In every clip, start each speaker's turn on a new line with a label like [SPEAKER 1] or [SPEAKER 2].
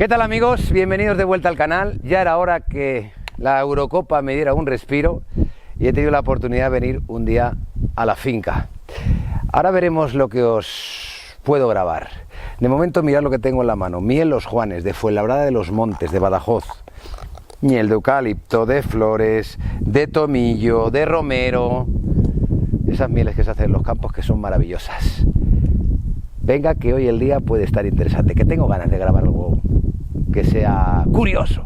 [SPEAKER 1] ¿Qué tal, amigos? Bienvenidos de vuelta al canal. Ya era hora que la Eurocopa me diera un respiro y he tenido la oportunidad de venir un día a la finca. Ahora veremos lo que os puedo grabar. De momento mirad lo que tengo en la mano. Miel Los Juanes, de Fuenlabrada de los Montes, de Badajoz. Miel de eucalipto, de flores, de tomillo, de romero. Esas mieles que se hacen en los campos que son maravillosas. Venga, que hoy el día puede estar interesante, que tengo ganas de grabar algo que sea curioso.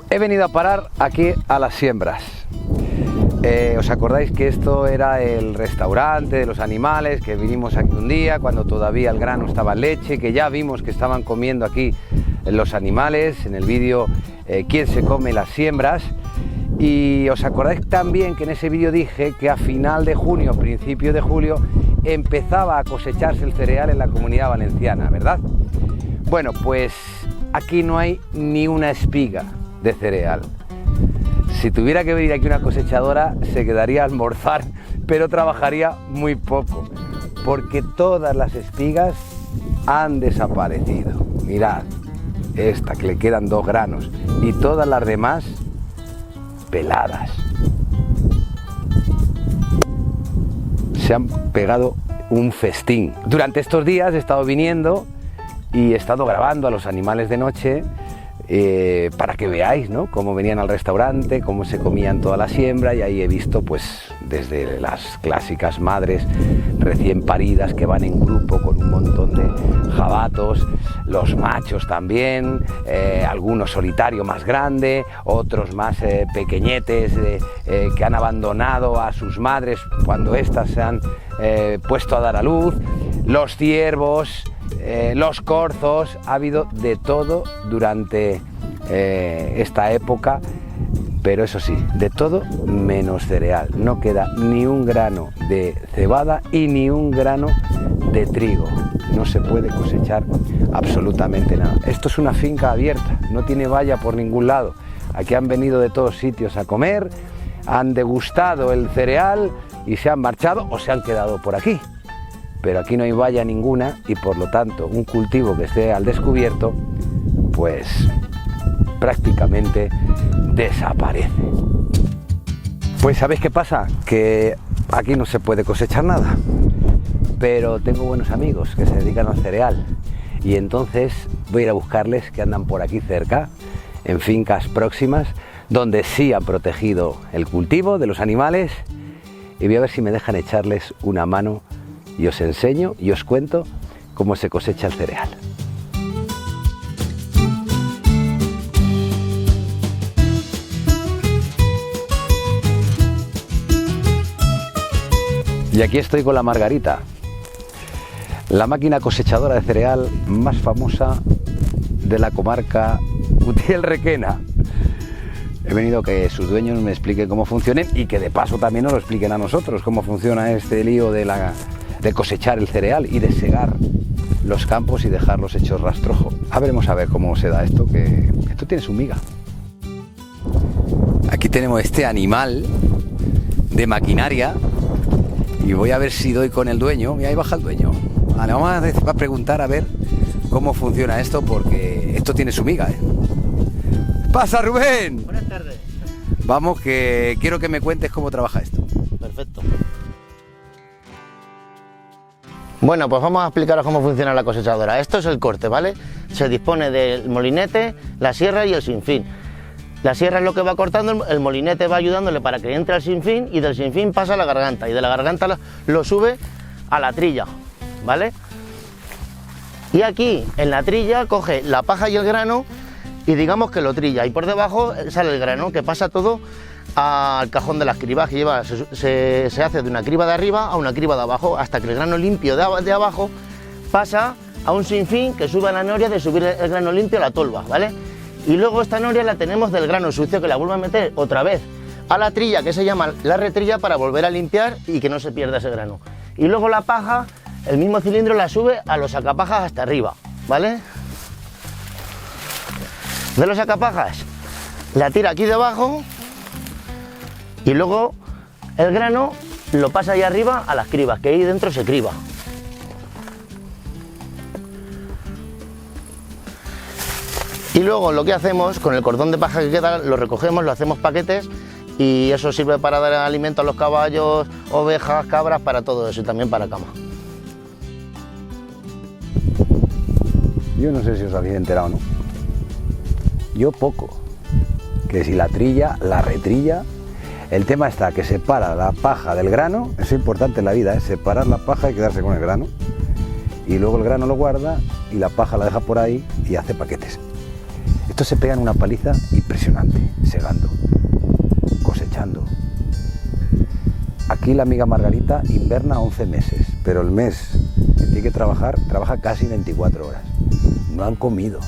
[SPEAKER 1] He venido a parar aquí a las siembras. ¿Os acordáis que esto era el restaurante de los animales? Que vinimos aquí un día cuando todavía el grano estaba en leche, que ya vimos que estaban comiendo aquí los animales en el vídeo ¿Quién se come las siembras? Y os acordáis también que en ese vídeo dije que a final de junio, principio de julio, empezaba a cosecharse el cereal en la Comunidad Valenciana, ¿verdad? Bueno, pues aquí no hay ni una espiga de cereal. Si tuviera que venir aquí una cosechadora, se quedaría a almorzar, pero trabajaría muy poco, porque todas las espigas han desaparecido. Mirad, esta que le quedan 2 granos y todas las demás peladas. Se han pegado un festín. Durante estos días he estado viniendo y he estado grabando a los animales de noche para que veáis, ¿no?, cómo venían al restaurante, cómo se comían toda la siembra, y ahí he visto pues desde las clásicas madres recién paridas que van en grupo con un montón de jabatos, los machos también, algunos solitario más grande, otros más pequeñetes que han abandonado a sus madres cuando éstas se han puesto a dar a luz, los ciervos, los corzos. Ha habido de todo durante esta época, pero eso sí, de todo menos cereal. No queda ni un grano de cebada y ni un grano de trigo. No se puede cosechar absolutamente nada. Esto es una finca abierta, no tiene valla por ningún lado. Aquí han venido de todos sitios a comer, han degustado el cereal y se han marchado o se han quedado por aquí. Pero aquí no hay valla ninguna y por lo tanto un cultivo que esté al descubierto pues prácticamente desaparece. Pues ¿sabéis qué pasa? Que aquí no se puede cosechar nada, pero tengo buenos amigos que se dedican al cereal y entonces voy a ir a buscarles, que andan por aquí cerca en fincas próximas donde sí han protegido el cultivo de los animales, y voy a ver si me dejan echarles una mano y os enseño y os cuento cómo se cosecha el cereal. Y aquí estoy con la Margarita, la máquina cosechadora de cereal más famosa de la comarca Utiel-Requena. He venido a que sus dueños me expliquen cómo funcionen y que de paso también nos lo expliquen a nosotros cómo funciona este lío de cosechar el cereal y de segar los campos y dejarlos hechos rastrojo. Veremos a ver cómo se da esto, que esto tiene su miga. Aquí tenemos este animal de maquinaria y voy a ver si doy con el dueño. Mira, ahí baja el dueño. Vale, vamos a preguntar a ver cómo funciona esto, porque esto tiene su miga, ¿eh? ¡Pasa, Rubén!
[SPEAKER 2] Buenas tardes.
[SPEAKER 1] Vamos, que quiero que me cuentes cómo trabaja esto.
[SPEAKER 2] Perfecto. Bueno, pues vamos a explicaros cómo funciona la cosechadora. Esto es el corte, ¿vale? Se dispone del molinete, la sierra y el sinfín. La sierra es lo que va cortando, el molinete va ayudándole para que entre al sinfín, y del sinfín pasa a la garganta, y de la garganta lo sube a la trilla, ¿vale? Y aquí, en la trilla, coge la paja y el grano y digamos que lo trilla, y por debajo sale el grano, que pasa todo al cajón de las cribas, que lleva, se hace de una criba de arriba a una criba de abajo, hasta que el grano limpio de abajo pasa a un sinfín que sube a la noria de subir el grano limpio a la tolva, ¿vale? Y luego esta noria la tenemos del grano sucio, que la vuelve a meter otra vez a la trilla, que se llama la retrilla, para volver a limpiar y que no se pierda ese grano. Y luego la paja, el mismo cilindro la sube a los sacapajas hasta arriba, ¿vale? De los sacapajas la tira aquí debajo Y luego el grano lo pasa ahí arriba a las cribas, que ahí dentro se criba. Y luego lo que hacemos con el cordón de paja que queda, lo recogemos, lo hacemos paquetes y eso sirve para dar alimento a los caballos, ovejas, cabras, para todo eso y también para cama.
[SPEAKER 1] Yo no sé si os habéis enterado o no. Yo poco. Que si la trilla, la retrilla. El tema está que separa la paja del grano. Es importante en la vida, separar la paja y quedarse con el grano. Y luego el grano lo guarda y la paja la deja por ahí y hace paquetes. Estos se pegan una paliza impresionante, segando, cosechando. Aquí la amiga Margarita inverna 11 meses, pero el mes que tiene que trabaja casi 24 horas. No han comido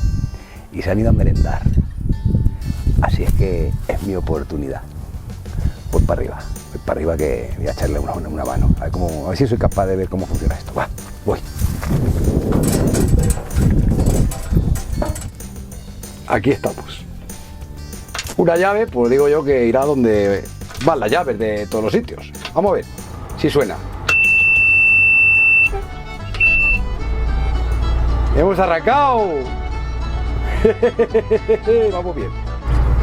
[SPEAKER 1] y se han ido a merendar. Así es que es mi oportunidad. Voy para arriba que voy a echarle una mano. A ver si soy capaz de ver cómo funciona esto. Va, voy. Aquí estamos. Una llave, pues digo yo que irá donde van las llaves de todos los sitios. Vamos a ver si suena. ¡Hemos arrancado! Vamos bien.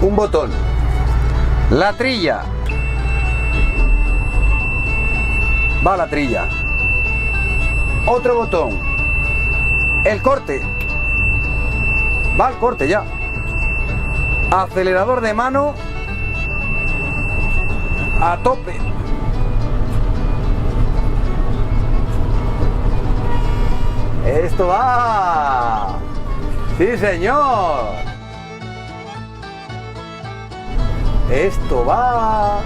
[SPEAKER 1] Un botón. La trilla. Va la trilla. Otro botón. El corte. Va el corte ya. Acelerador de mano a tope. Esto va. Sí, señor. Esto va.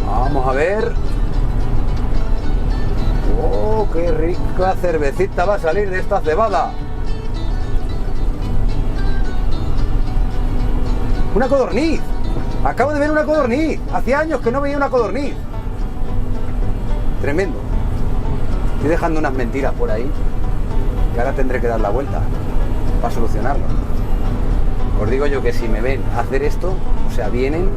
[SPEAKER 1] Vamos a ver. ¡Oh, qué rica cervecita va a salir de esta cebada! ¡Una codorniz! Acabo de ver una codorniz. Hacía años que no veía una codorniz. Tremendo. Estoy dejando unas mentiras por ahí que ahora tendré que dar la vuelta para solucionarlo. Os digo yo que si me ven hacer esto, o sea, vienen,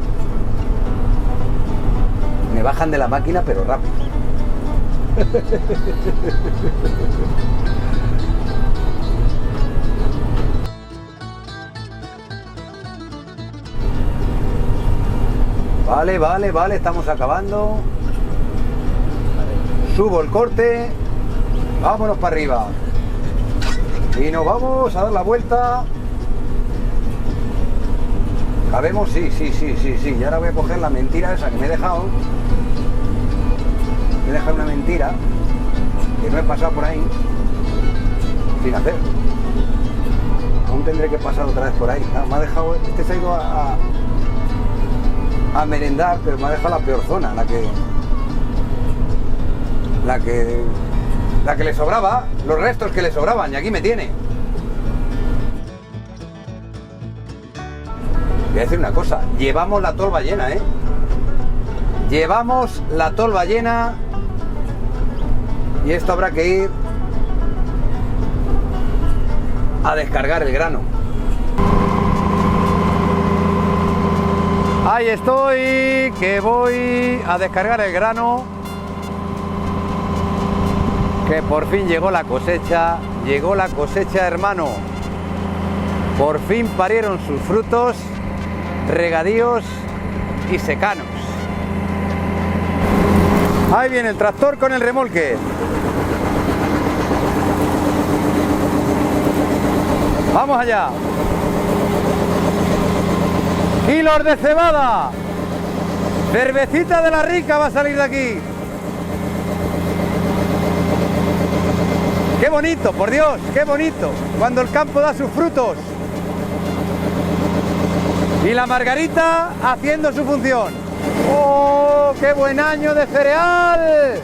[SPEAKER 1] me bajan de la máquina pero rápido. Vale, estamos acabando. Subo el corte. Vámonos para arriba. Y nos vamos a dar la vuelta. ¿Cabemos? Sí. Y ahora voy a coger la mentira esa que me he dejado. Me he dejado una mentira que no he pasado por ahí sin hacer. Aún tendré que pasar otra vez por ahí. Me ha dejado, este se ha ido a merendar, pero me ha dejado la peor zona, la que le sobraba, los restos que le sobraban, y aquí me tiene. Voy a decir una cosa, llevamos la tolva llena, ¿eh? Llevamos la tolva llena y esto habrá que ir a descargar el grano. Ahí estoy, que voy a descargar el grano, que por fin llegó la cosecha, hermano. Por fin parieron sus frutos, regadíos y secanos. Ahí viene el tractor con el remolque. Vamos allá. Kilos de cebada. Cervecita de la rica va a salir de aquí. Qué bonito, por Dios, qué bonito. Cuando el campo da sus frutos. Y la Margarita haciendo su función. ¡Oh, qué buen año de cereal!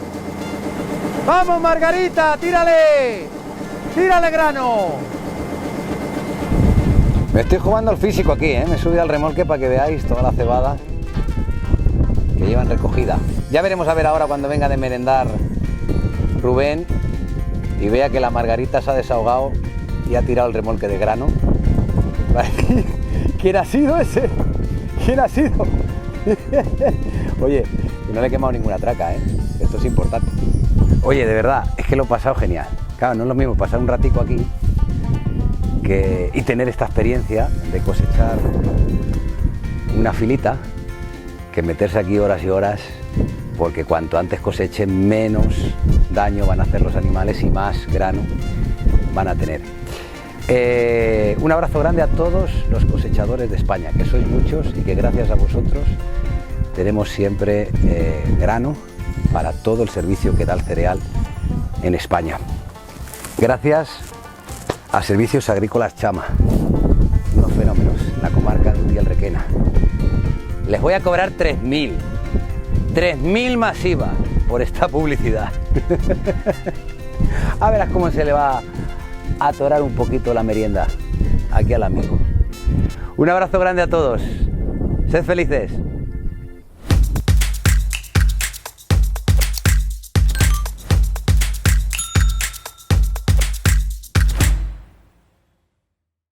[SPEAKER 1] ¡Vamos, Margarita, tírale! ¡Tírale grano! Me estoy jugando al físico aquí, ¿eh? Me he subido al remolque para que veáis toda la cebada que llevan recogida. Ya veremos a ver ahora cuando venga de merendar Rubén y vea que la Margarita se ha desahogado y ha tirado el remolque de grano. ¿Quién ha sido ese? ¿Quién ha sido? Oye, que no le he quemado ninguna traca, ¿eh? Esto es importante. Oye, de verdad, es que lo he pasado genial. Claro, no es lo mismo pasar un ratico aquí y tener esta experiencia de cosechar una filita que meterse aquí horas y horas, porque cuanto antes cosechen, menos daño van a hacer los animales y más grano van a tener. Un abrazo grande a todos los cosechadores de España, que sois muchos y que gracias a vosotros tenemos siempre grano para todo el servicio que da el cereal en España. Gracias a Servicios Agrícolas Chama, unos fenómenos en la comarca de Utiel-Requena. Les voy a cobrar 3.000 masiva por esta publicidad. A verás cómo se le va a atorar un poquito la merienda aquí al amigo. Un abrazo grande a todos. Sed felices.